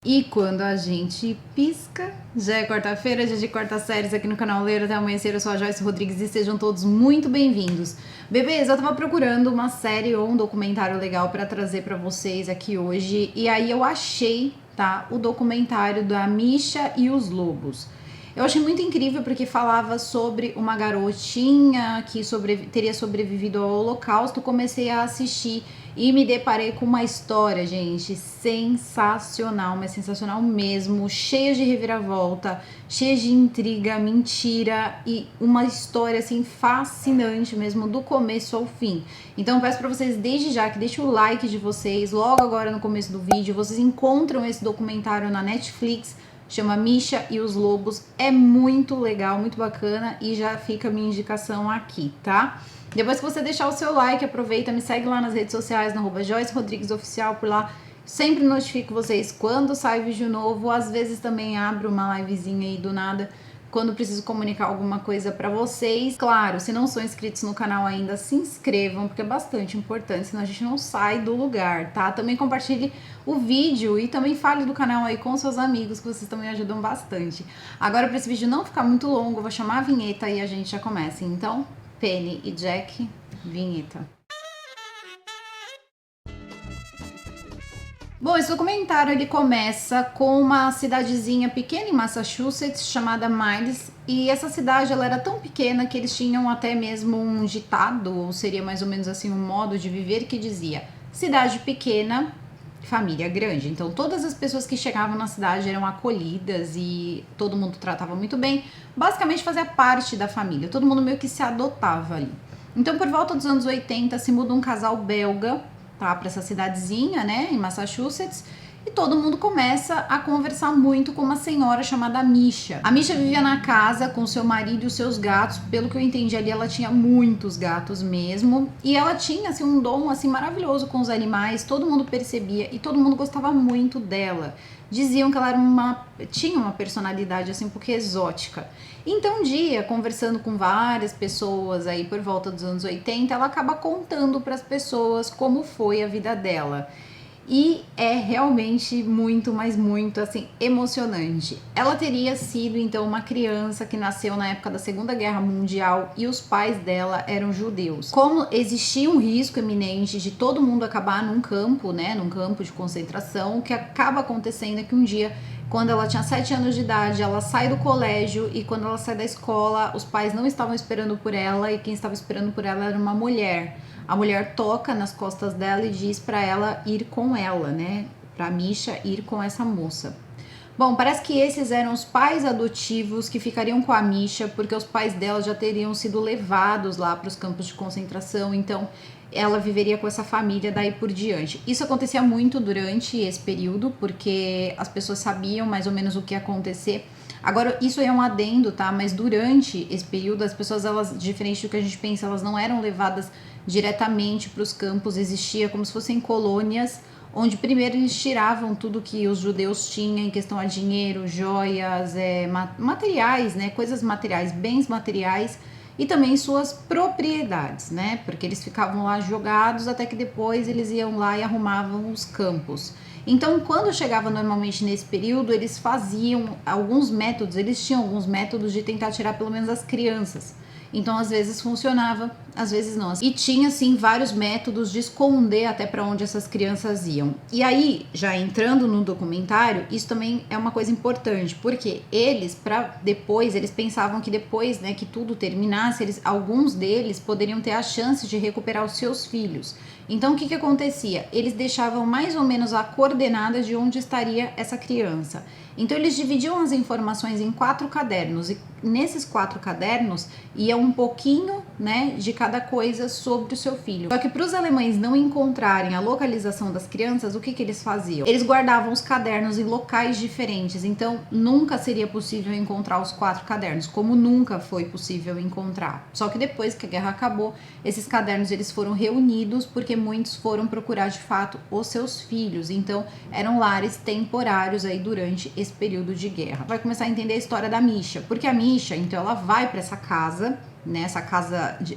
E quando a gente pisca, já é quarta-feira, dia de quarta séries aqui no canal Ler Até Amanhecer. Eu sou a Joyce Rodrigues e sejam todos muito bem-vindos. Bebês, eu tava procurando uma série ou um documentário legal pra trazer pra vocês aqui hoje. E aí eu achei, tá, o documentário da Misha e os Lobos. Eu achei muito incrível porque falava sobre uma garotinha que teria sobrevivido ao Holocausto. Comecei a assistir e me deparei com uma história, gente, sensacional, mas sensacional mesmo, cheia de reviravolta, cheia de intriga, mentira e uma história assim fascinante mesmo do começo ao fim. Então peço para vocês desde já que deixem o like de vocês logo agora no começo do vídeo. Vocês encontram esse documentário na Netflix. Chama Misha e os Lobos, é muito legal, muito bacana e já fica a minha indicação aqui, tá? Depois que você deixar o seu like, aproveita, me segue lá nas redes sociais, no @JoyceRodriguesOficial, por lá sempre notifico vocês quando sai vídeo novo, às vezes também abro uma livezinha aí do nada, quando preciso comunicar alguma coisa pra vocês. Claro, se não são inscritos no canal ainda, se inscrevam, porque é bastante importante, senão a gente não sai do lugar, tá? Também compartilhe o vídeo e também fale do canal aí com seus amigos, que vocês também ajudam bastante. Agora, pra esse vídeo não ficar muito longo, eu vou chamar a vinheta e a gente já começa. Então, Penny e Jack, vinheta. Bom, esse documentário ele começa com uma cidadezinha pequena em Massachusetts chamada Miles, e essa cidade ela era tão pequena que eles tinham até mesmo um ditado, ou seria mais ou menos assim um modo de viver que dizia: cidade pequena, família grande. Então todas as pessoas que chegavam na cidade eram acolhidas e todo mundo tratava muito bem, basicamente fazia parte da família, todo mundo meio que se adotava ali. Então por volta dos anos 80 se muda um casal belga, tá, para essa cidadezinha, né, em Massachusetts, e todo mundo começa a conversar muito com uma senhora chamada Misha. A Misha vivia na casa com seu marido e os seus gatos. Pelo que eu entendi ali, ela tinha muitos gatos mesmo, e ela tinha assim um dom assim maravilhoso com os animais. Todo mundo percebia e todo mundo gostava muito dela. Diziam que ela tinha uma personalidade assim um pouco exótica. Então um dia, conversando com várias pessoas aí por volta dos anos 80, ela acaba contando para as pessoas como foi a vida dela. E é realmente muito, mas muito, assim, emocionante. Ela teria sido, então, uma criança que nasceu na época da Segunda Guerra Mundial e os pais dela eram judeus. Como existia um risco iminente de todo mundo acabar num campo, né, num campo de concentração, o que acaba acontecendo é que um dia, quando ela tinha 7 anos de idade, ela sai do colégio e quando ela sai da escola, os pais não estavam esperando por ela e quem estava esperando por ela era uma mulher. A mulher toca nas costas dela e diz para ela ir com ela, né? Para Misha ir com essa moça. Bom, parece que esses eram os pais adotivos que ficariam com a Misha, porque os pais dela já teriam sido levados lá para os campos de concentração, então ela viveria com essa família daí por diante. Isso acontecia muito durante esse período, porque as pessoas sabiam mais ou menos o que ia acontecer. Agora, isso é um adendo, tá? Mas durante esse período, as pessoas, elas, diferente do que a gente pensa, elas não eram levadas diretamente para os campos. Existia como se fossem colônias, onde primeiro eles tiravam tudo que os judeus tinham em questão a dinheiro, joias, materiais, né? Coisas materiais, bens materiais e também suas propriedades, né? Porque eles ficavam lá jogados até que depois eles iam lá e arrumavam os campos. Então, quando chegava normalmente nesse período, eles faziam alguns métodos, eles tinham alguns métodos de tentar tirar pelo menos as crianças. Então, às vezes funcionava, às vezes não. E tinha, assim, vários métodos de esconder até para onde essas crianças iam. E aí, já entrando no documentário, isso também é uma coisa importante, porque eles, para depois, eles pensavam que depois, né, que tudo terminasse, alguns deles poderiam ter a chance de recuperar os seus filhos. Então, o que acontecia? Eles deixavam mais ou menos a coordenada de onde estaria essa criança. Então, eles dividiam as informações em 4 cadernos, e nesses 4 cadernos ia um pouquinho, né, de cada coisa sobre o seu filho. Só que para os alemães não encontrarem a localização das crianças, o que eles faziam? Eles guardavam os cadernos em locais diferentes, então nunca seria possível encontrar os 4 cadernos, como nunca foi possível encontrar. Só que depois que a guerra acabou, esses cadernos eles foram reunidos porque muitos foram procurar de fato os seus filhos, então eram lares temporários aí durante esse período de guerra. Vai começar a entender a história da Misha, porque a Misha, então ela vai para essa casa, né,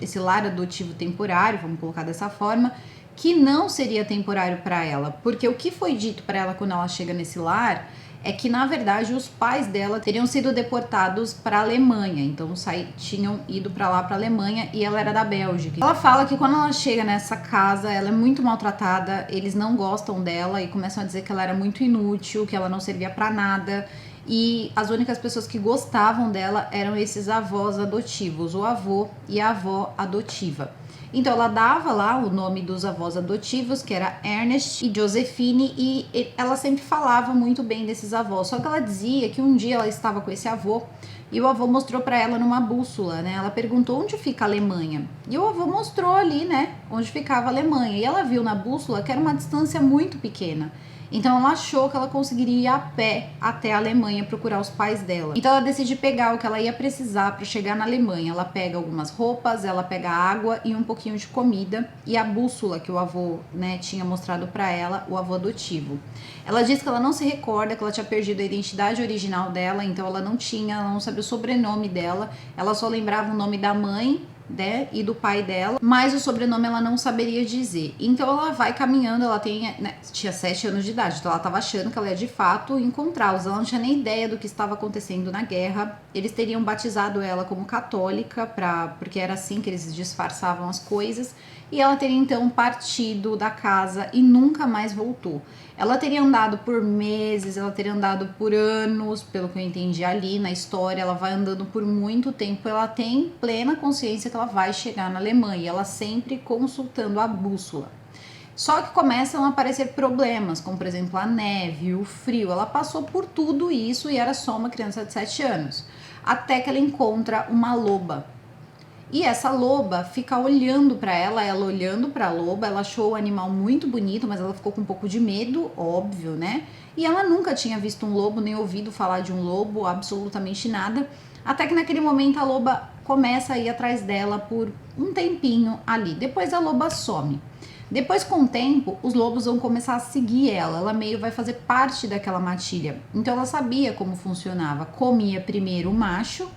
esse lar adotivo temporário, vamos colocar dessa forma, que não seria temporário para ela, porque o que foi dito para ela quando ela chega nesse lar é que, na verdade, os pais dela teriam sido deportados para a Alemanha, então tinham ido para lá, para a Alemanha, e ela era da Bélgica. Ela fala que quando ela chega nessa casa, ela é muito maltratada, eles não gostam dela e começam a dizer que ela era muito inútil, que ela não servia para nada, e as únicas pessoas que gostavam dela eram esses avós adotivos, o avô e a avó adotiva. Então ela dava lá o nome dos avós adotivos, que era Ernest e Josephine, e ela sempre falava muito bem desses avós. Só que ela dizia que um dia ela estava com esse avô e o avô mostrou para ela numa bússola, né? Ela perguntou onde fica a Alemanha. E o avô mostrou ali, né, onde ficava a Alemanha. E ela viu na bússola que era uma distância muito pequena. Então ela achou que ela conseguiria ir a pé até a Alemanha procurar os pais dela. Então ela decide pegar o que ela ia precisar para chegar na Alemanha. Ela pega algumas roupas, ela pega água e um pouquinho de comida e a bússola que o avô, né, tinha mostrado para ela, o avô adotivo. Ela diz que ela não se recorda, que ela tinha perdido a identidade original dela, então ela não sabia o sobrenome dela, ela só lembrava o nome da mãe, né, e do pai dela, mas o sobrenome ela não saberia dizer. Então ela vai caminhando, ela tinha 7 anos de idade, então ela estava achando que ela ia de fato encontrá-los. Ela não tinha nem ideia do que estava acontecendo na guerra. Eles teriam batizado ela como católica, porque era assim que eles disfarçavam as coisas, e ela teria então partido da casa e nunca mais voltou. Ela teria andado por meses, ela teria andado por anos, pelo que eu entendi ali na história, ela vai andando por muito tempo, ela tem plena consciência que ela vai chegar na Alemanha, ela sempre consultando a bússola. Só que começam a aparecer problemas, como por exemplo a neve, o frio, ela passou por tudo isso e era só uma criança de 7 anos, até que ela encontra uma loba. E essa loba fica olhando para ela olhando para a loba, ela achou o animal muito bonito, mas ela ficou com um pouco de medo, óbvio, né? E ela nunca tinha visto um lobo, nem ouvido falar de um lobo, absolutamente nada. Até que naquele momento a loba começa a ir atrás dela por um tempinho ali. Depois a loba some. Depois, com o tempo, os lobos vão começar a seguir ela meio vai fazer parte daquela matilha. Então ela sabia como funcionava. Comia primeiro o macho,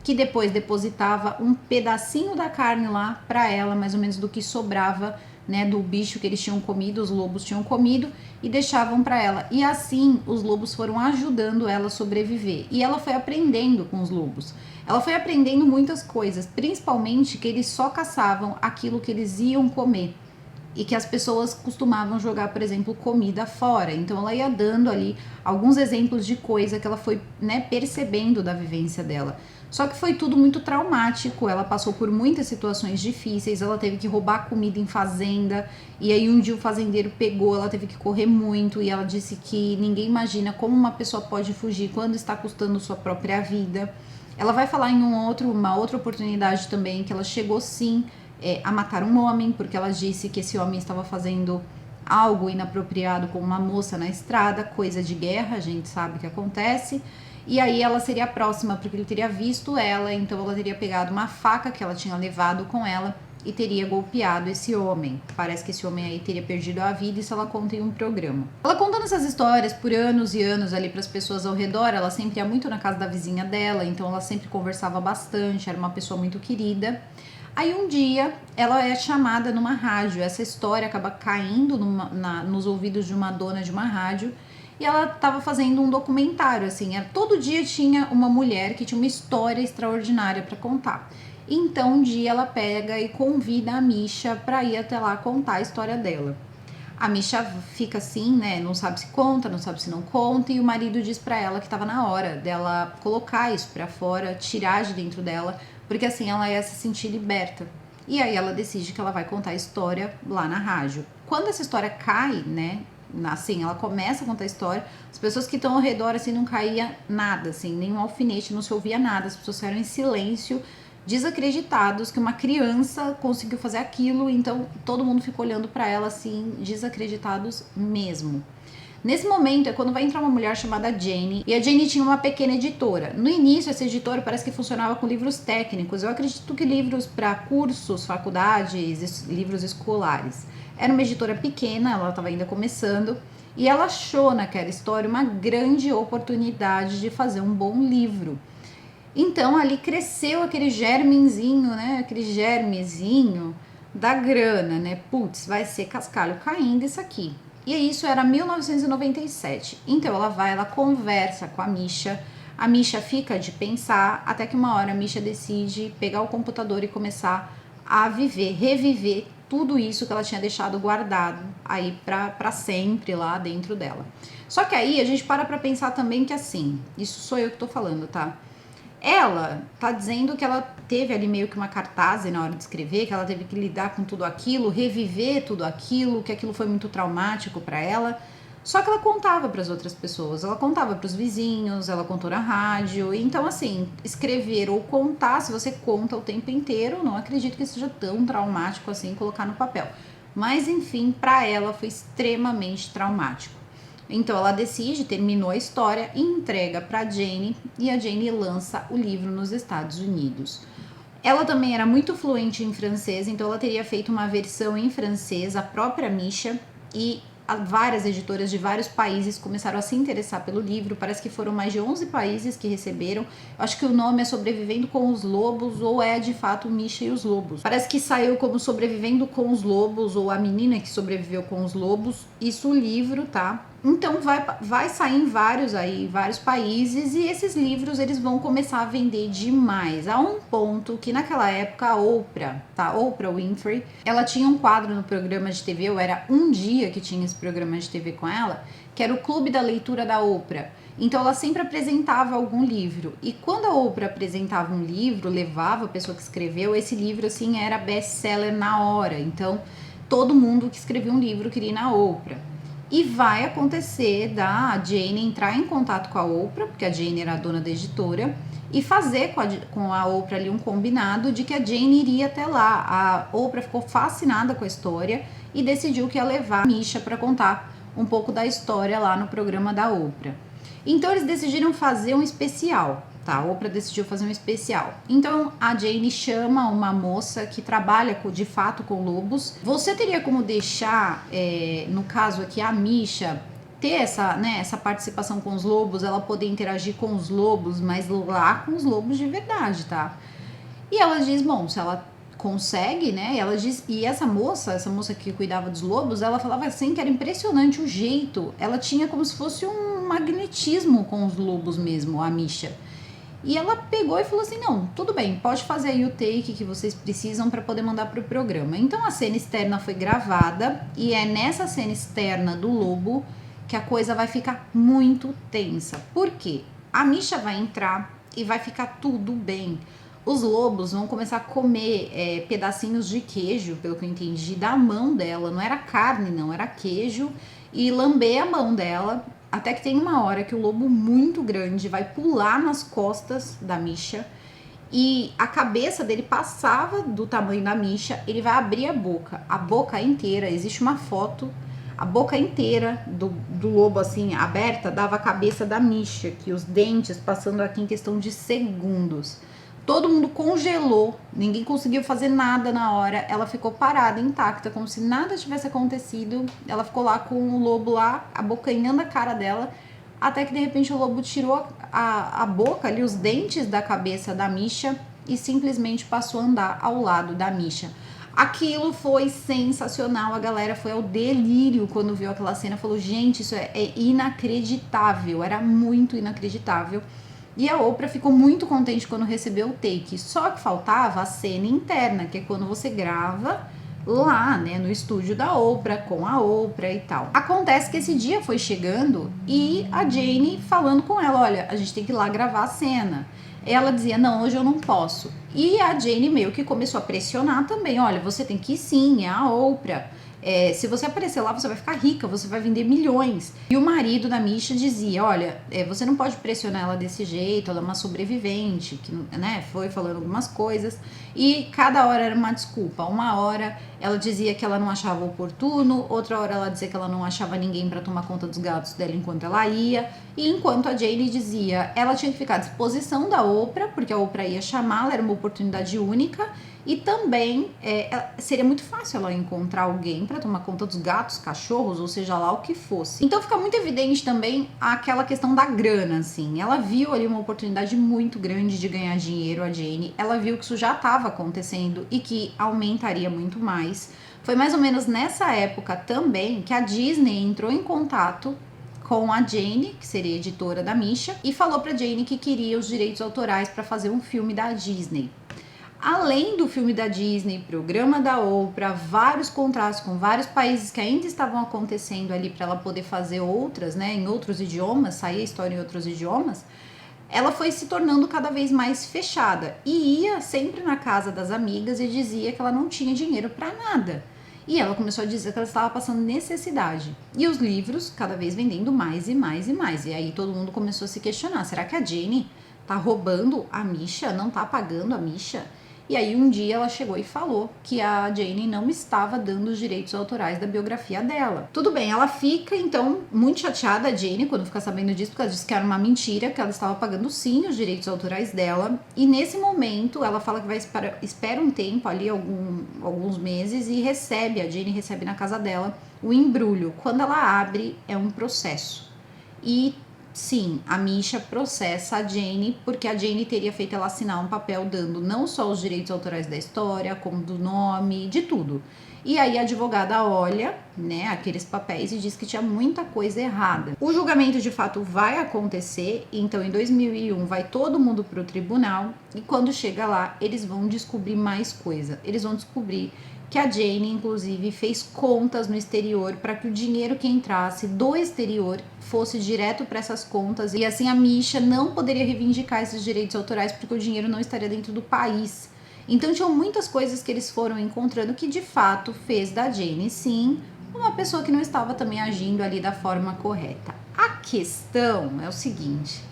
que depois depositava um pedacinho da carne lá para ela, mais ou menos do que sobrava, né, do bicho que eles tinham comido, os lobos tinham comido, e deixavam para ela. E assim os lobos foram ajudando ela a sobreviver. E ela foi aprendendo com os lobos. Ela foi aprendendo muitas coisas, principalmente que eles só caçavam aquilo que eles iam comer. E que as pessoas costumavam jogar, por exemplo, comida fora. Então ela ia dando ali alguns exemplos de coisa que ela foi, né, percebendo da vivência dela. Só que foi tudo muito traumático, ela passou por muitas situações difíceis, ela teve que roubar comida em fazenda, e aí um dia o fazendeiro pegou, ela teve que correr muito, e ela disse que ninguém imagina como uma pessoa pode fugir quando está custando sua própria vida. Ela vai falar em uma outra oportunidade também, que ela chegou sim a matar um homem, porque ela disse que esse homem estava fazendo algo inapropriado com uma moça na estrada, coisa de guerra, a gente sabe que acontece. E aí ela seria a próxima, porque ele teria visto ela, então ela teria pegado uma faca que ela tinha levado com ela e teria golpeado esse homem. Parece que esse homem aí teria perdido a vida, isso ela conta em um programa. Ela contando essas histórias por anos e anos ali para as pessoas ao redor, ela sempre ia muito na casa da vizinha dela, então ela sempre conversava bastante, era uma pessoa muito querida. Aí um dia ela é chamada numa rádio, essa história acaba caindo nos ouvidos de uma dona de uma rádio, e ela estava fazendo um documentário, assim, todo dia tinha uma mulher que tinha uma história extraordinária para contar. Então um dia ela pega e convida a Misha para ir até lá contar a história dela. A Misha fica assim, né, não sabe se conta, não sabe se não conta, e o marido diz para ela que estava na hora dela colocar isso para fora, tirar de dentro dela, porque assim ela ia se sentir liberta. E aí ela decide que ela vai contar a história lá na rádio. Quando essa história cai, né, assim, ela começa a contar a história, as pessoas que estão ao redor, assim, não caía nada, assim, nenhum alfinete, não se ouvia nada, as pessoas ficaram em silêncio, desacreditados que uma criança conseguiu fazer aquilo, então todo mundo ficou olhando para ela, assim, desacreditados mesmo. Nesse momento é quando vai entrar uma mulher chamada Jane, e a Jane tinha uma pequena editora. No início, essa editora parece que funcionava com livros técnicos, eu acredito que livros para cursos, faculdades, livros escolares. Era uma editora pequena, ela estava ainda começando, e ela achou naquela história uma grande oportunidade de fazer um bom livro. Então ali cresceu aquele germenzinho, né? Aquele germezinho da grana, né? Putz, vai ser cascalho caindo isso aqui. E isso era 1997. Então ela conversa com a Misha fica de pensar, até que uma hora a Misha decide pegar o computador e começar a reviver tudo isso que ela tinha deixado guardado aí pra sempre lá dentro dela. Só que aí a gente para pra pensar também que assim, isso sou eu que tô falando, tá? Ela tá dizendo que ela teve ali meio que uma cartaz na hora de escrever, que ela teve que lidar com tudo aquilo, reviver tudo aquilo, que aquilo foi muito traumático para ela. Só que ela contava para as outras pessoas, ela contava para os vizinhos, ela contou na rádio. Então, assim, escrever ou contar, se você conta o tempo inteiro, não acredito que seja tão traumático assim colocar no papel. Mas, enfim, para ela foi extremamente traumático. Então ela decide, terminou a história e entrega para Jane, e a Jane lança o livro nos Estados Unidos. Ela também era muito fluente em francês, então ela teria feito uma versão em francês, a própria Misha, e várias editoras de vários países começaram a se interessar pelo livro. Parece que foram mais de 11 países que receberam. Eu acho que o nome é Sobrevivendo com os Lobos, ou é de fato Misha e os Lobos. Parece que saiu como Sobrevivendo com os Lobos, ou A Menina que Sobreviveu com os Lobos. Isso o livro, tá? Então vai sair em vários países, e esses livros eles vão começar a vender demais, a um ponto que naquela época a Oprah Winfrey, ela tinha um quadro no programa de TV, ou era um dia que tinha esse programa de TV com ela, que era o Clube da Leitura da Oprah. Então ela sempre apresentava algum livro, e quando a Oprah apresentava um livro, levava a pessoa que escreveu, esse livro assim era best-seller na hora. Então todo mundo que escrevia um livro queria ir na Oprah. E vai acontecer da Jane entrar em contato com a Oprah, porque a Jane era a dona da editora, e fazer com a Oprah ali um combinado de que a Jane iria até lá. A Oprah ficou fascinada com a história e decidiu que ia levar a Misha para contar um pouco da história lá no programa da Oprah. Então eles decidiram fazer um especial, tá? A Oprah decidiu fazer um especial. Então a Jane chama uma moça que trabalha de fato com lobos. Você teria como deixar, no caso aqui, a Misha ter essa participação com os lobos, ela poder interagir com os lobos, mas lá com os lobos de verdade, tá? E ela diz, bom, se ela consegue, né? Ela diz, e essa moça que cuidava dos lobos, ela falava assim que era impressionante o jeito. Ela tinha como se fosse um magnetismo com os lobos mesmo, a Misha. E ela pegou e falou assim, não, tudo bem, pode fazer aí o take que vocês precisam para poder mandar pro programa. Então a cena externa foi gravada, e é nessa cena externa do lobo que a coisa vai ficar muito tensa. Por quê? A Misha vai entrar e vai ficar tudo bem. Os lobos vão começar a comer pedacinhos de queijo, pelo que eu entendi, da mão dela. Não era carne, não, era queijo. E lamber a mão dela, até que tem uma hora que o lobo muito grande vai pular nas costas da Misha. E a cabeça dele passava do tamanho da Misha, ele vai abrir a boca inteira. Existe uma foto, a boca inteira do lobo assim, aberta, dava a cabeça da Misha, que os dentes passando aqui em questão de segundos. Todo mundo congelou, ninguém conseguiu fazer nada na hora, ela ficou parada, intacta, como se nada tivesse acontecido. Ela ficou lá com o lobo lá, abocanhando a cara dela, até que de repente o lobo tirou a boca ali, os dentes da cabeça da Misha, e simplesmente passou a andar ao lado da Misha. Aquilo foi sensacional, a galera foi ao delírio quando viu aquela cena, falou, gente, isso é inacreditável, era muito inacreditável. E a Oprah ficou muito contente quando recebeu o take, só que faltava a cena interna, que é quando você grava lá, né, no estúdio da Oprah, com a Oprah e tal. Acontece que esse dia foi chegando e a Jane falando com ela, olha, a gente tem que ir lá gravar a cena. Ela dizia, não, hoje eu não posso. E a Jane meio que começou a pressionar também, olha, você tem que ir sim, é a Oprah. Se você aparecer lá, você vai ficar rica, você vai vender milhões. E o marido da Misha dizia, olha, você não pode pressionar ela desse jeito, ela é uma sobrevivente, que, né, foi falando algumas coisas, e cada hora era uma desculpa. Uma hora ela dizia que ela não achava oportuno, outra hora ela dizia que ela não achava ninguém para tomar conta dos gatos dela enquanto ela ia, e enquanto a Jane dizia, ela tinha que ficar à disposição da Oprah, porque a Oprah ia chamá-la, era uma oportunidade única, E também seria muito fácil ela encontrar alguém para tomar conta dos gatos, cachorros, ou seja lá o que fosse. Então fica muito evidente também aquela questão da grana, assim. Ela viu ali uma oportunidade muito grande de ganhar dinheiro, a Jane. Ela viu que isso já estava acontecendo e que aumentaria muito mais. Foi mais ou menos nessa época também que a Disney entrou em contato com a Jane, que seria editora da Misha, e falou para Jane que queria os direitos autorais para fazer um filme da Disney. Além do filme da Disney, programa da Oprah, vários contratos com vários países que ainda estavam acontecendo ali para ela poder fazer outras, né, em outros idiomas, sair a história em outros idiomas, ela foi se tornando cada vez mais fechada e ia sempre na casa das amigas e dizia que ela não tinha dinheiro para nada. E ela começou a dizer que ela estava passando necessidade. E os livros cada vez vendendo mais e mais e mais. E aí todo mundo começou a se questionar, será que a Jane tá roubando a Misha? Não tá pagando a Misha? E aí um dia ela chegou e falou que a Jane não estava dando os direitos autorais da biografia dela. Tudo bem, ela fica então muito chateada, a Jane, quando fica sabendo disso, porque ela disse que era uma mentira, que ela estava pagando sim os direitos autorais dela. E nesse momento ela fala que vai espera um tempo ali, alguns meses, e a Jane recebe na casa dela o embrulho. Quando ela abre, é um processo. E sim, a Misha processa a Jane porque a Jane teria feito ela assinar um papel dando não só os direitos autorais da história, como do nome, de tudo. E aí a advogada olha, né, aqueles papéis e diz que tinha muita coisa errada. O julgamento de fato vai acontecer, então em 2001 vai todo mundo pro tribunal e quando chega lá eles vão descobrir mais coisa. Eles vão descobrir que a Jane, inclusive, fez contas no exterior para que o dinheiro que entrasse do exterior fosse direto para essas contas e assim a Misha não poderia reivindicar esses direitos autorais porque o dinheiro não estaria dentro do país. Então tinham muitas coisas que eles foram encontrando que de fato fez da Jane, sim, uma pessoa que não estava também agindo ali da forma correta. A questão é o seguinte,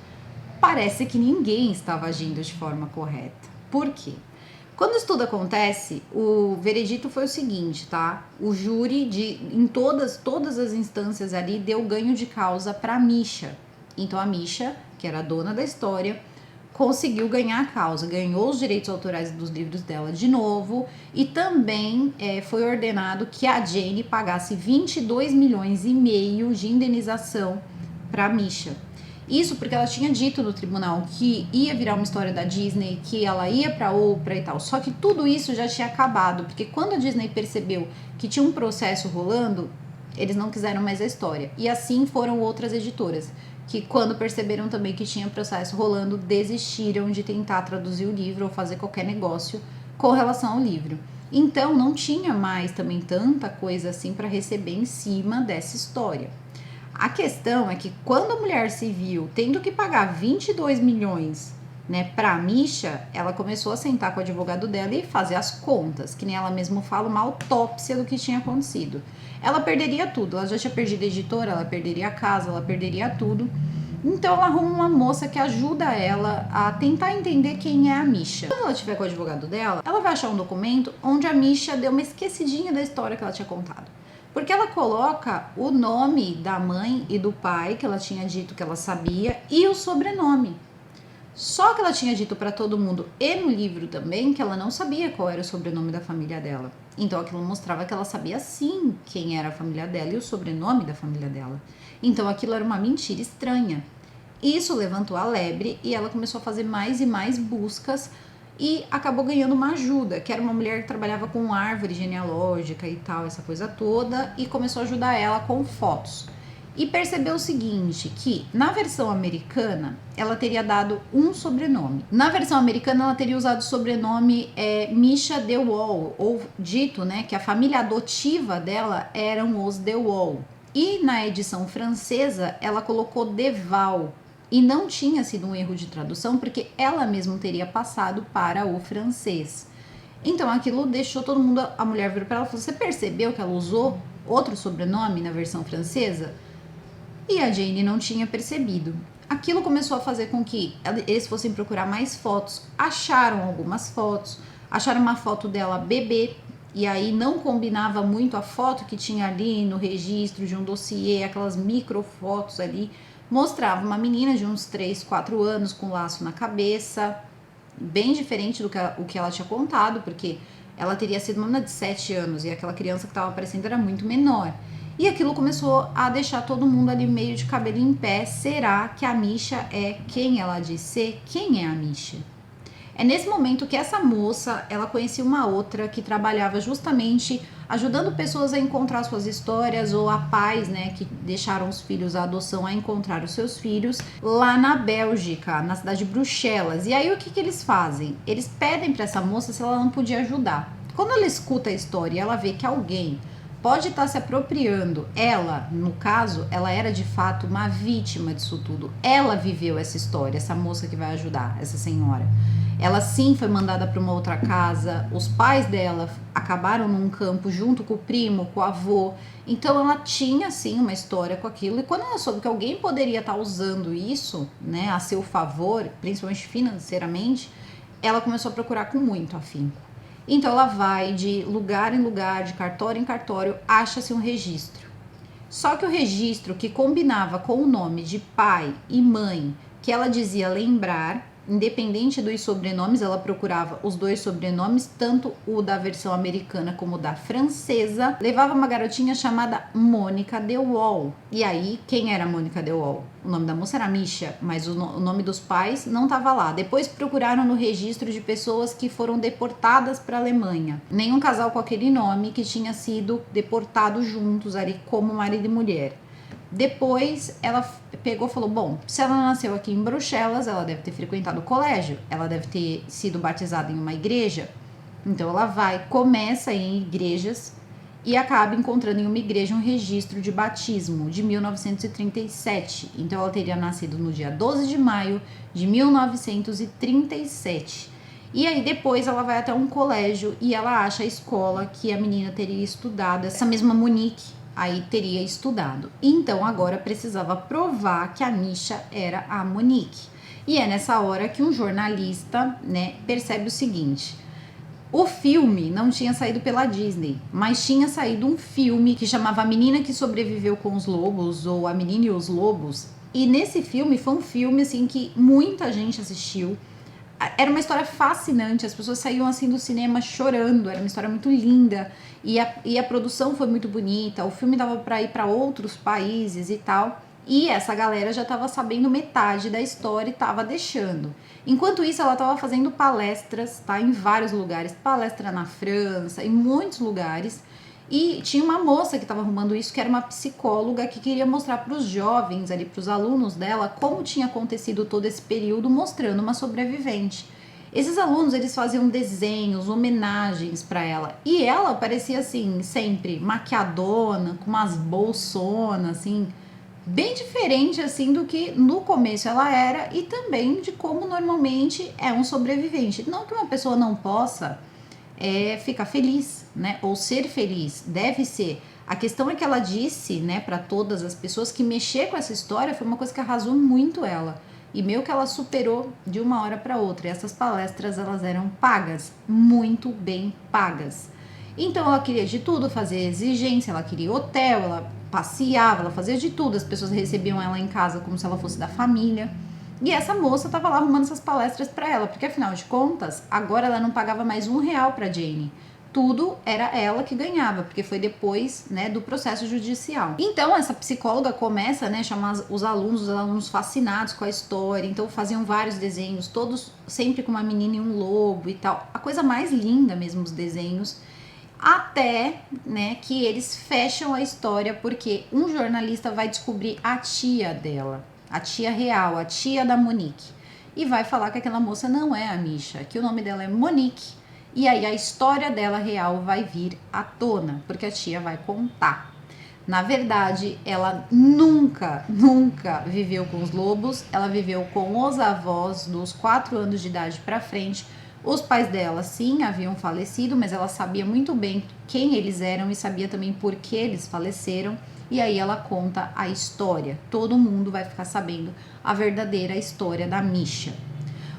parece que ninguém estava agindo de forma correta. Por quê? Quando isso tudo acontece, o veredito foi o seguinte, tá? O júri, em todas as instâncias ali, deu ganho de causa para a Misha. Então a Misha, que era a dona da história, conseguiu ganhar a causa, ganhou os direitos autorais dos livros dela de novo e também foi ordenado que a Jane pagasse 22 milhões e meio de indenização para a Misha. Isso porque ela tinha dito no tribunal que ia virar uma história da Disney, que ela ia pra Oprah e tal. Só que tudo isso já tinha acabado, porque quando a Disney percebeu que tinha um processo rolando, eles não quiseram mais a história. E assim foram outras editoras, que quando perceberam também que tinha processo rolando, desistiram de tentar traduzir o livro ou fazer qualquer negócio com relação ao livro. Então não tinha mais também tanta coisa assim para receber em cima dessa história. A questão é que quando a mulher se viu tendo que pagar 22 milhões, né, para a Misha, ela começou a sentar com o advogado dela e fazer as contas, que nem ela mesma fala, uma autópsia do que tinha acontecido. Ela perderia tudo, ela já tinha perdido a editora, ela perderia a casa, ela perderia tudo. Então ela arruma uma moça que ajuda ela a tentar entender quem é a Misha. Quando ela estiver com o advogado dela, ela vai achar um documento onde a Misha deu uma esquecidinha da história que ela tinha contado. Porque ela coloca o nome da mãe e do pai, que ela tinha dito que ela sabia, e o sobrenome. Só que ela tinha dito para todo mundo, e no livro também, que ela não sabia qual era o sobrenome da família dela. Então aquilo mostrava que ela sabia sim quem era a família dela e o sobrenome da família dela. Então aquilo era uma mentira estranha. Isso levantou a lebre e ela começou a fazer mais e mais buscas e acabou ganhando uma ajuda, que era uma mulher que trabalhava com árvore genealógica e tal, essa coisa toda, e começou a ajudar ela com fotos. E percebeu o seguinte, que na versão americana, ela teria dado um sobrenome. Na versão americana, ela teria usado o sobrenome Misha DeWall, ou dito, né, que a família adotiva dela eram os DeWall. E na edição francesa, ela colocou Deval, e não tinha sido um erro de tradução, porque ela mesma teria passado para o francês. Então aquilo deixou todo mundo, a mulher virou para ela e falou, você percebeu que ela usou outro sobrenome na versão francesa? E a Jane não tinha percebido. Aquilo começou a fazer com que eles fossem procurar mais fotos, acharam algumas fotos, acharam uma foto dela bebê, e aí não combinava muito a foto que tinha ali no registro de um dossiê, aquelas microfotos ali, mostrava uma menina de uns 3, 4 anos com laço na cabeça, bem diferente do que o que ela tinha contado, porque ela teria sido uma menina de 7 anos e aquela criança que estava aparecendo era muito menor. E aquilo começou a deixar todo mundo ali meio de cabelo em pé. Será que a Misha é quem ela diz ser? Quem é a Misha? É nesse momento que essa moça, ela conhecia uma outra que trabalhava justamente ajudando pessoas a encontrar suas histórias, ou a pais, né, que deixaram os filhos à adoção a encontrar os seus filhos lá na Bélgica, na cidade de Bruxelas. E aí o que eles fazem? Eles pedem para essa moça se ela não podia ajudar. Quando ela escuta a história e ela vê que alguém pode estar se apropriando, ela, no caso, ela era de fato uma vítima disso tudo. Ela viveu essa história, essa moça que vai ajudar, essa senhora. Ela sim foi mandada para uma outra casa, os pais dela acabaram num campo junto com o primo, com o avô. Então ela tinha sim uma história com aquilo, e quando ela soube que alguém poderia estar usando isso, né, a seu favor, principalmente financeiramente, ela começou a procurar com muito afinco. Então ela vai de lugar em lugar, de cartório em cartório, acha-se um registro. Só que o registro que combinava com o nome de pai e mãe, que ela dizia lembrar, independente dos sobrenomes, ela procurava os dois sobrenomes, tanto o da versão americana como o da francesa, levava uma garotinha chamada Mônica de Waal. E aí, quem era Mônica de Waal? O nome da moça era Misha, mas o nome dos pais não estava lá. Depois procuraram no registro de pessoas que foram deportadas para a Alemanha. Nenhum casal com aquele nome que tinha sido deportado juntos ali como marido e mulher. Depois ela pegou e falou, bom, se ela nasceu aqui em Bruxelas, ela deve ter frequentado o colégio, ela deve ter sido batizada em uma igreja. Então ela vai, começa em igrejas e acaba encontrando em uma igreja um registro de batismo de 1937. Então ela teria nascido no dia 12 de maio de 1937. E aí depois ela vai até um colégio e ela acha a escola que a menina teria estudado, essa mesma Monique aí teria estudado. Então agora precisava provar que a Misha era a Monique. E é nessa hora que um jornalista, né, percebe o seguinte: o filme não tinha saído pela Disney, mas tinha saído um filme que chamava A Menina que Sobreviveu com os Lobos, ou A Menina e os Lobos. E nesse filme foi um filme assim que muita gente assistiu. Era uma história fascinante, as pessoas saíam assim do cinema chorando, era uma história muito linda, e a produção foi muito bonita, o filme dava para ir para outros países e tal, e essa galera já estava sabendo metade da história e estava deixando. Enquanto isso, ela estava fazendo palestras, tá, em vários lugares, palestra na França, em muitos lugares, e tinha uma moça que estava arrumando isso, que era uma psicóloga, que queria mostrar para os jovens, ali, para os alunos dela, como tinha acontecido todo esse período, mostrando uma sobrevivente. Esses alunos, eles faziam desenhos, homenagens para ela. E ela parecia, assim, sempre maquiadona, com umas bolsonas, assim, bem diferente, assim, do que no começo ela era, e também de como normalmente é um sobrevivente. Não que uma pessoa não possa ficar feliz, né? Ou ser feliz, deve ser. A questão é que ela disse, né, para todas as pessoas que mexer com essa história foi uma coisa que arrasou muito ela. E meio que ela superou de uma hora para outra. E essas palestras, elas eram pagas, muito bem pagas. Então ela queria de tudo, fazer exigência, ela queria hotel, ela passeava, ela fazia de tudo. As pessoas recebiam ela em casa como se ela fosse da família. E essa moça estava lá arrumando essas palestras para ela, porque afinal de contas, agora ela não pagava mais R$1 para Jane. Tudo era ela que ganhava, porque foi depois, né, do processo judicial. Então essa psicóloga começa, né, a chamar os alunos fascinados com a história. Então faziam vários desenhos, todos sempre com uma menina e um lobo e tal. A coisa mais linda mesmo, os desenhos. Até, né, que eles fecham a história, porque um jornalista vai descobrir a tia dela, a tia real, a tia da Monique, e vai falar que aquela moça não é a Misha, que o nome dela é Monique. E aí a história dela real vai vir à tona, porque a tia vai contar. Na verdade, ela nunca viveu com os lobos, ela viveu com os avós dos 4 anos de idade para frente. Os pais dela, sim, haviam falecido, mas ela sabia muito bem quem eles eram e sabia também por que eles faleceram. E aí ela conta a história. Todo mundo vai ficar sabendo a verdadeira história da Misha.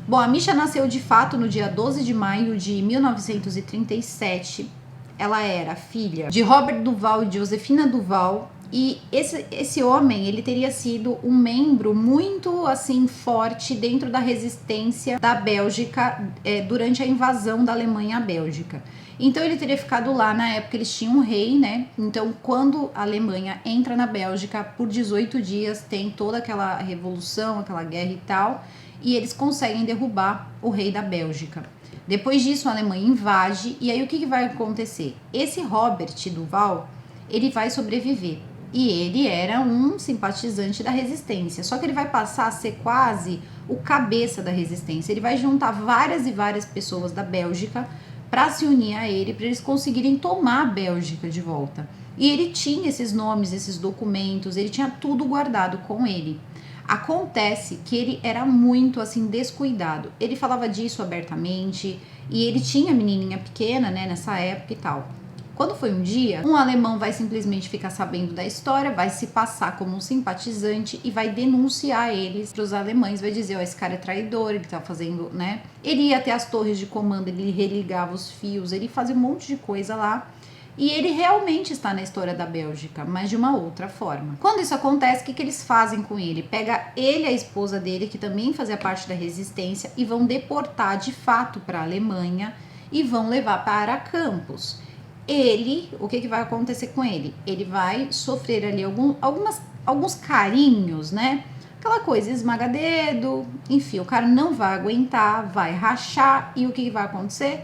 Bom, a Misha nasceu de fato no dia 12 de maio de 1937. Ela era filha de Robert Duval e Josefina Duval. E esse homem, ele teria sido um membro muito, assim, forte dentro da resistência da Bélgica durante a invasão da Alemanha à Bélgica. Então ele teria ficado lá, na época eles tinham um rei, né? Então quando a Alemanha entra na Bélgica, por 18 dias tem toda aquela revolução, aquela guerra e tal, e eles conseguem derrubar o rei da Bélgica. Depois disso a Alemanha invade, e aí o que vai acontecer? Esse Robert Duval, ele vai sobreviver. E ele era um simpatizante da resistência, só que ele vai passar a ser quase o cabeça da resistência. Ele vai juntar várias e várias pessoas da Bélgica para se unir a ele, para eles conseguirem tomar a Bélgica de volta. E ele tinha esses nomes, esses documentos, ele tinha tudo guardado com ele. Acontece que ele era muito assim descuidado. Ele falava disso abertamente e ele tinha menininha pequena, né, nessa época e tal. Quando foi um dia, um alemão vai simplesmente ficar sabendo da história, vai se passar como um simpatizante e vai denunciar eles para os alemães, vai dizer, ó, esse cara é traidor, ele tá fazendo, né? Ele ia até as torres de comando, ele religava os fios, ele fazia um monte de coisa lá. E ele realmente está na história da Bélgica, mas de uma outra forma. Quando isso acontece, o que eles fazem com ele? Pega ele e a esposa dele, que também fazia parte da resistência, e vão deportar de fato para a Alemanha e vão levar para Campos. Ele, o que vai acontecer com ele? Ele vai sofrer ali alguns carinhos, né? Aquela coisa, esmaga-dedo, enfim, o cara não vai aguentar, vai rachar, e o que vai acontecer?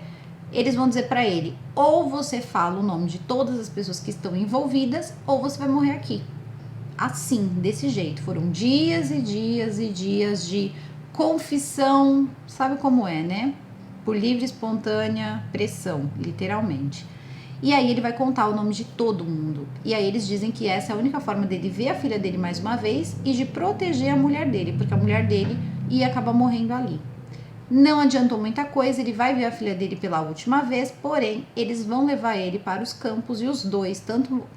Eles vão dizer para ele, ou você fala o nome de todas as pessoas que estão envolvidas, ou você vai morrer aqui. Assim, desse jeito. Foram dias e dias e dias de confissão, sabe como é, né? Por livre, espontânea pressão, literalmente. E aí ele vai contar o nome de todo mundo. E aí eles dizem que essa é a única forma dele ver a filha dele mais uma vez e de proteger a mulher dele, porque a mulher dele ia acabar morrendo ali. Não adiantou muita coisa, ele vai ver a filha dele pela última vez, porém, eles vão levar ele para os campos e os dois,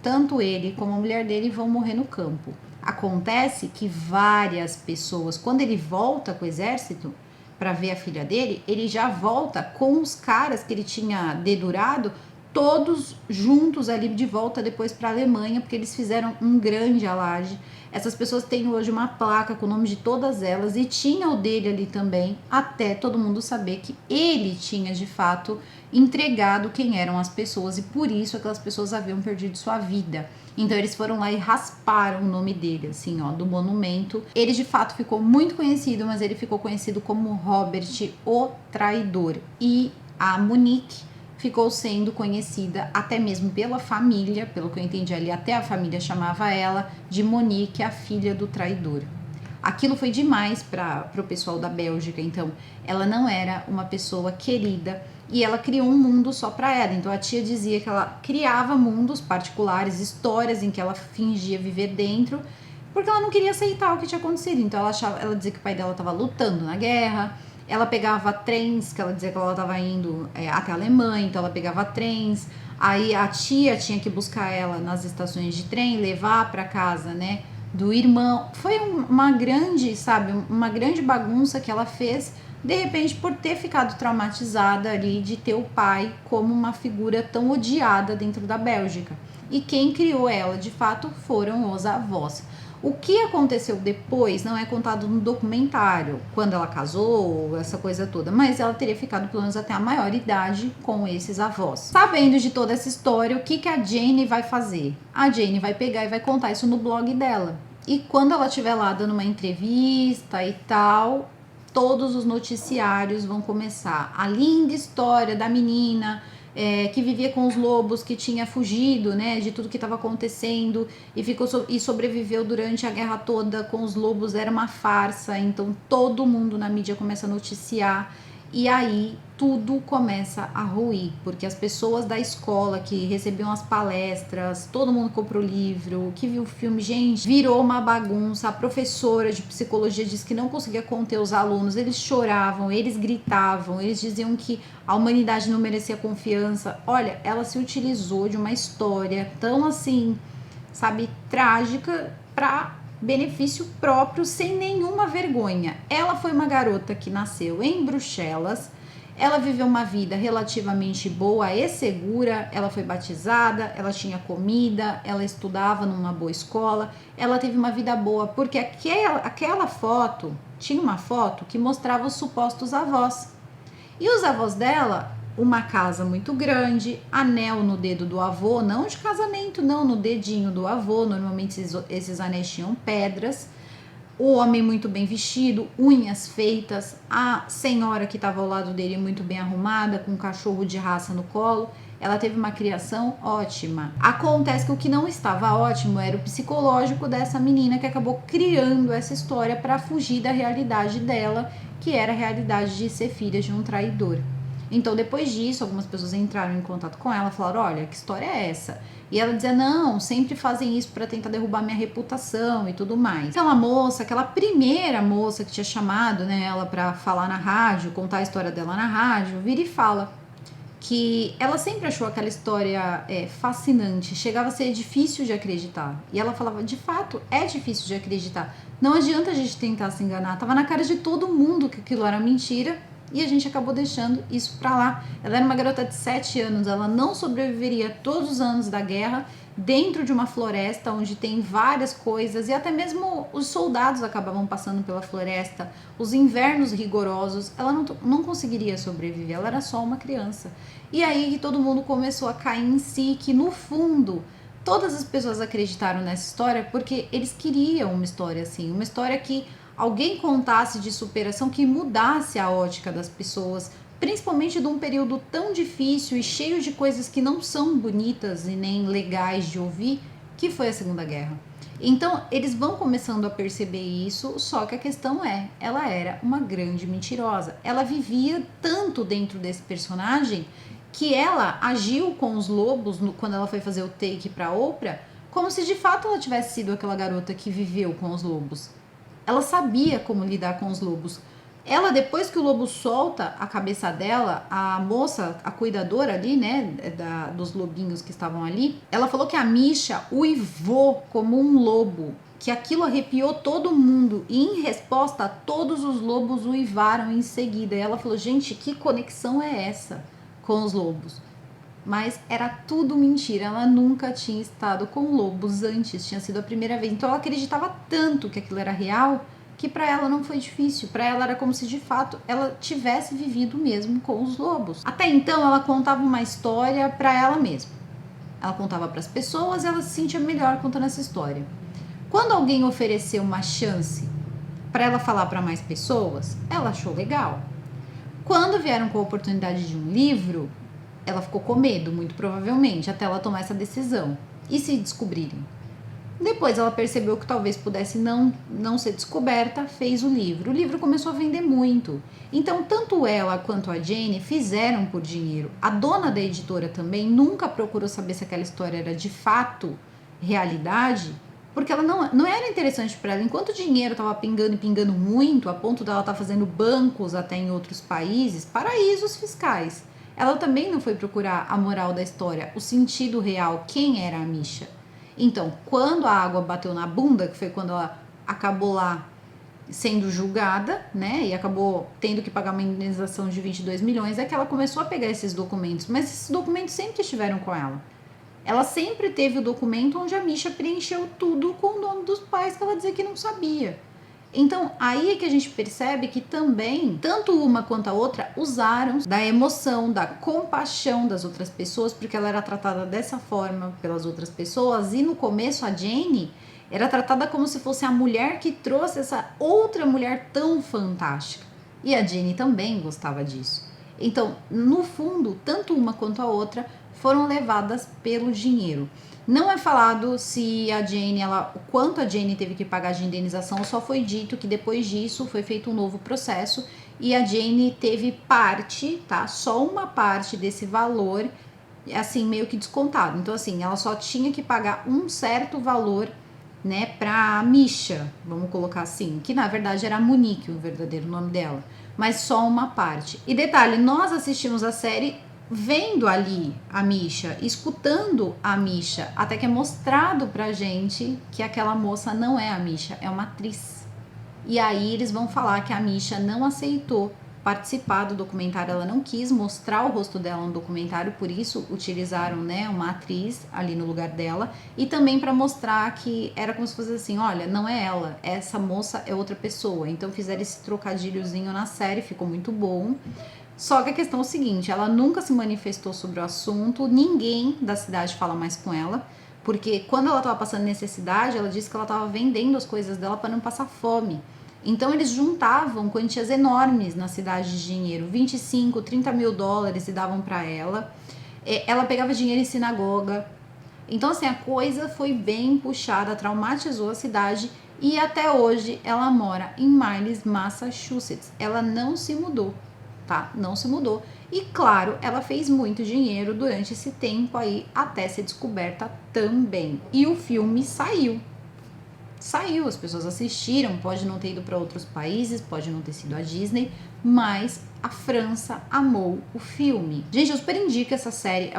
tanto ele como a mulher dele, vão morrer no campo. Acontece que várias pessoas, quando ele volta com o exército para ver a filha dele, ele já volta com os caras que ele tinha dedurado, todos juntos ali de volta depois para a Alemanha, porque eles fizeram um grande alarde. Essas pessoas têm hoje uma placa com o nome de todas elas e tinha o dele ali também, até todo mundo saber que ele tinha de fato entregado quem eram as pessoas e por isso aquelas pessoas haviam perdido sua vida. Então eles foram lá e rasparam o nome dele, assim, ó, do monumento. Ele de fato ficou muito conhecido, mas ele ficou conhecido como Robert o Traidor. E a Monique ficou sendo conhecida até mesmo pela família, pelo que eu entendi ali, até a família chamava ela de Monique, a filha do traidor. Aquilo foi demais para o pessoal da Bélgica, então ela não era uma pessoa querida e ela criou um mundo só para ela. Então a tia dizia que ela criava mundos particulares, histórias em que ela fingia viver dentro, porque ela não queria aceitar o que tinha acontecido. Então ela dizia que o pai dela estava lutando na guerra. Ela pegava trens, que ela dizia que ela estava indo até a Alemanha, então ela pegava trens. Aí a tia tinha que buscar ela nas estações de trem, levar para casa, né, do irmão. Foi uma grande, sabe, uma grande bagunça que ela fez, de repente, por ter ficado traumatizada ali de ter o pai como uma figura tão odiada dentro da Bélgica. E quem criou ela, de fato, foram os avós. O que aconteceu depois não é contado no documentário, quando ela casou, essa coisa toda, mas ela teria ficado pelo menos até a maior idade com esses avós. Sabendo de toda essa história, o que a Jane vai fazer? A Jane vai pegar e vai contar isso no blog dela. E quando ela estiver lá dando uma entrevista e tal, todos os noticiários vão começar. A linda história da menina que vivia com os lobos, que tinha fugido, né, de tudo que estava acontecendo e sobreviveu durante a guerra toda com os lobos, era uma farsa. Então todo mundo na mídia começa a noticiar e aí tudo começa a ruir, porque as pessoas da escola que recebiam as palestras, todo mundo comprou o livro, que viu o filme, gente, virou uma bagunça. A professora de psicologia disse que não conseguia conter os alunos, eles choravam, eles gritavam, eles diziam que a humanidade não merecia confiança. Olha, ela se utilizou de uma história tão assim, sabe, trágica para benefício próprio, sem nenhuma vergonha. Ela foi uma garota que nasceu em Bruxelas. Ela viveu uma vida relativamente boa e segura, ela foi batizada, ela tinha comida, ela estudava numa boa escola, ela teve uma vida boa, porque aquela foto, tinha uma foto que mostrava os supostos avós. E os avós dela, uma casa muito grande, anel no dedo do avô, não de casamento, não, no dedinho do avô, normalmente esses anéis tinham pedras. O homem muito bem vestido, unhas feitas, a senhora que estava ao lado dele muito bem arrumada, com um cachorro de raça no colo. Ela teve uma criação ótima. Acontece que o que não estava ótimo era o psicológico dessa menina, que acabou criando essa história para fugir da realidade dela, que era a realidade de ser filha de um traidor. Então, depois disso, algumas pessoas entraram em contato com ela, falaram: olha, que história é essa? E ela dizia: não, sempre fazem isso para tentar derrubar minha reputação e tudo mais. Aquela moça, aquela primeira moça que tinha chamado, né, ela para falar na rádio, contar a história dela na rádio, vira e fala que ela sempre achou aquela história fascinante, chegava a ser difícil de acreditar. E ela falava: de fato, é difícil de acreditar. Não adianta a gente tentar se enganar. Tava na cara de todo mundo que aquilo era mentira. E a gente acabou deixando isso pra lá. Ela era uma garota de 7 anos, ela não sobreviveria todos os anos da guerra dentro de uma floresta onde tem várias coisas, e até mesmo os soldados acabavam passando pela floresta, os invernos rigorosos, ela não conseguiria sobreviver, ela era só uma criança. E aí todo mundo começou a cair em si, que no fundo todas as pessoas acreditaram nessa história porque eles queriam uma história assim, uma história que alguém contasse de superação, que mudasse a ótica das pessoas, principalmente de um período tão difícil e cheio de coisas que não são bonitas e nem legais de ouvir, que foi a Segunda Guerra. Então, eles vão começando a perceber isso, só que a questão ela era uma grande mentirosa. Ela vivia tanto dentro desse personagem que ela agiu com os lobos quando ela foi fazer o take para Oprah, como se de fato ela tivesse sido aquela garota que viveu com os lobos. Ela sabia como lidar com os lobos. Ela, depois que o lobo solta a cabeça dela, a moça, a cuidadora ali, né, dos lobinhos que estavam ali, ela falou que a Misha uivou como um lobo, que aquilo arrepiou todo mundo, e em resposta, todos os lobos uivaram em seguida. E ela falou: gente, que conexão é essa com os lobos? Mas era tudo mentira, ela nunca tinha estado com lobos antes, tinha sido a primeira vez. Então ela acreditava tanto que aquilo era real, que para ela não foi difícil, para ela era como se de fato ela tivesse vivido mesmo com os lobos. Até então ela contava uma história para ela mesma, ela contava para as pessoas, ela se sentia melhor contando essa história. Quando alguém ofereceu uma chance para ela falar para mais pessoas, ela achou legal. Quando vieram com a oportunidade de um livro, ela ficou com medo, muito provavelmente, até ela tomar essa decisão. E se descobrirem? Depois ela percebeu que talvez pudesse não ser descoberta, fez o livro. O livro começou a vender muito. Então, tanto ela quanto a Jane fizeram por dinheiro. A dona da editora também nunca procurou saber se aquela história era de fato realidade, porque ela não era interessante para ela. Enquanto o dinheiro estava pingando e pingando muito, a ponto dela estar fazendo bancos até em outros países, paraísos fiscais, ela também não foi procurar a moral da história, o sentido real, quem era a Misha. Então, quando a água bateu na bunda, que foi quando ela acabou lá sendo julgada, né, e acabou tendo que pagar uma indenização de 22 milhões, é que ela começou a pegar esses documentos, mas esses documentos sempre estiveram com ela. Ela sempre teve o documento onde a Misha preencheu tudo com o nome dos pais, que ela dizia que não sabia. Então, aí é que a gente percebe que também, tanto uma quanto a outra, usaram da emoção, da compaixão das outras pessoas, porque ela era tratada dessa forma pelas outras pessoas, e no começo a Jane era tratada como se fosse a mulher que trouxe essa outra mulher tão fantástica. E a Jane também gostava disso. Então, no fundo, tanto uma quanto a outra foram levadas pelo dinheiro. Não é falado se a Jane, o quanto a Jane teve que pagar de indenização, só foi dito que depois disso foi feito um novo processo e a Jane teve parte, tá? Só uma parte desse valor, assim, meio que descontado. Então, assim, ela só tinha que pagar um certo valor, né, pra Misha, vamos colocar assim, que na verdade era a Monique, o verdadeiro nome dela, mas só uma parte. E detalhe, nós assistimos a série vendo ali a Misha, escutando a Misha, até que é mostrado pra gente que aquela moça não é a Misha, é uma atriz. E aí eles vão falar que a Misha não aceitou participar do documentário, ela não quis mostrar o rosto dela no documentário, por isso utilizaram, né, uma atriz ali no lugar dela, e também para mostrar que era como se fosse assim, olha, não é ela, essa moça é outra pessoa. Então fizeram esse trocadilhozinho na série, ficou muito bom. Só que a questão é o seguinte, ela nunca se manifestou sobre o assunto, ninguém da cidade fala mais com ela, porque quando ela estava passando necessidade, ela disse que ela estava vendendo as coisas dela para não passar fome. Então eles juntavam quantias enormes na cidade de dinheiro, 25, 30 mil dólares, e davam para ela. Ela pegava dinheiro em sinagoga. Então assim, a coisa foi bem puxada, traumatizou a cidade, e até hoje ela mora em Miles, Massachusetts. Ela não se mudou, tá? Não se mudou. E claro, ela fez muito dinheiro durante esse tempo aí até ser descoberta também. E o filme saiu, as pessoas assistiram, pode não ter ido para outros países, pode não ter sido a Disney, mas a França amou o filme. Gente, eu super indico essa série,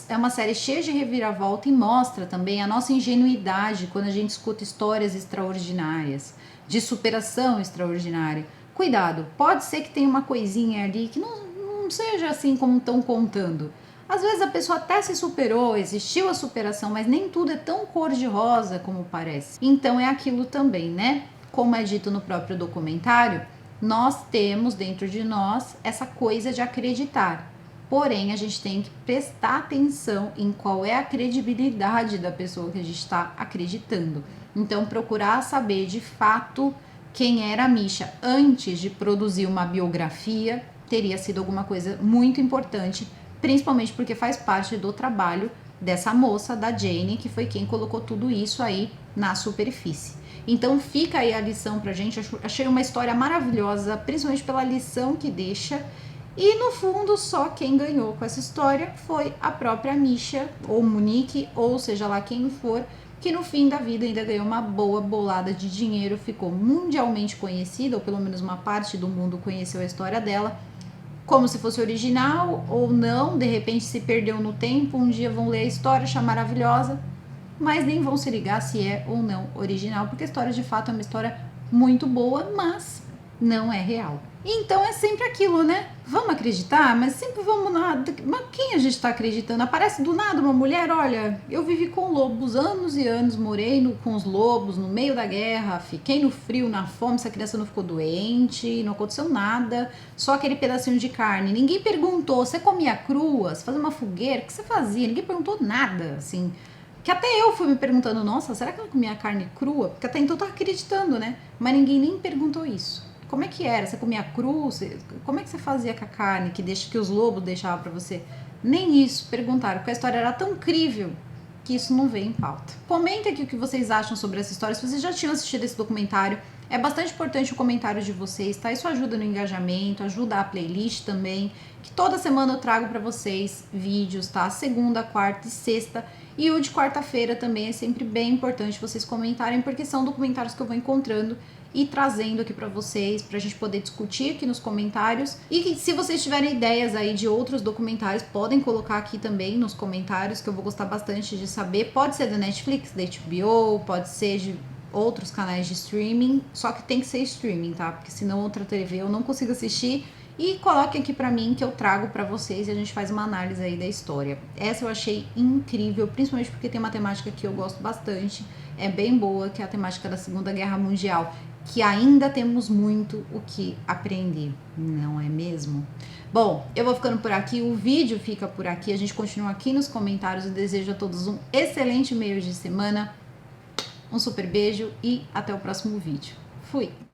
é uma série cheia de reviravolta e mostra também a nossa ingenuidade quando a gente escuta histórias extraordinárias, de superação extraordinária. Cuidado, pode ser que tenha uma coisinha ali que não seja assim como estão contando. Às vezes a pessoa até se superou, existiu a superação, mas nem tudo é tão cor-de-rosa como parece. Então é aquilo também, né? Como é dito no próprio documentário, nós temos dentro de nós essa coisa de acreditar. Porém, a gente tem que prestar atenção em qual é a credibilidade da pessoa que a gente está acreditando. Então, procurar saber de fato quem era a Misha antes de produzir uma biografia teria sido alguma coisa muito importante, principalmente porque faz parte do trabalho dessa moça, da Jane, que foi quem colocou tudo isso aí na superfície. Então fica aí a lição pra gente, achei uma história maravilhosa, principalmente pela lição que deixa, e no fundo só quem ganhou com essa história foi a própria Misha, ou Monique, ou seja lá quem for, que no fim da vida ainda ganhou uma boa bolada de dinheiro, ficou mundialmente conhecida, ou pelo menos uma parte do mundo conheceu a história dela, como se fosse original ou não, de repente se perdeu no tempo, um dia vão ler a história, achar maravilhosa, mas nem vão se ligar se é ou não original, porque a história de fato é uma história muito boa, mas não é real. Então é sempre aquilo, né? Vamos acreditar, mas sempre vamos nada. Mas quem a gente tá acreditando? Aparece do nada uma mulher, olha, eu vivi com lobos anos e anos, morei com os lobos no meio da guerra, fiquei no frio, na fome, essa criança não ficou doente, não aconteceu nada, só aquele pedacinho de carne. Ninguém perguntou, você comia crua, você fazia uma fogueira, o que você fazia? Ninguém perguntou nada, assim. Que até eu fui me perguntando, nossa, será que ela comia carne crua? Porque até então eu tava acreditando, né? Mas ninguém nem perguntou isso. Como é que era? Você comia cru? Como é que você fazia com a carne que os lobos deixavam para você? Nem isso perguntaram, porque a história era tão incrível que isso não veio em pauta. Comenta aqui o que vocês acham sobre essa história, se vocês já tinham assistido esse documentário. É bastante importante o comentário de vocês, tá? Isso ajuda no engajamento, ajuda a playlist também, que toda semana eu trago para vocês vídeos, tá? Segunda, quarta e sexta. E o de quarta-feira também é sempre bem importante vocês comentarem, porque são documentários que eu vou encontrando e trazendo aqui para vocês, pra gente poder discutir aqui nos comentários. E se vocês tiverem ideias aí de outros documentários, podem colocar aqui também nos comentários, que eu vou gostar bastante de saber. Pode ser da Netflix, da HBO, pode ser de outros canais de streaming, só que tem que ser streaming, tá? Porque senão outra TV eu não consigo assistir. E coloquem aqui pra mim que eu trago pra vocês e a gente faz uma análise aí da história. Essa eu achei incrível, principalmente porque tem uma temática que eu gosto bastante, é bem boa, que é a temática da Segunda Guerra Mundial, que ainda temos muito o que aprender, não é mesmo? Bom, eu vou ficando por aqui, o vídeo fica por aqui, a gente continua aqui nos comentários. Eu desejo a todos um excelente meio de semana, um super beijo e até o próximo vídeo. Fui!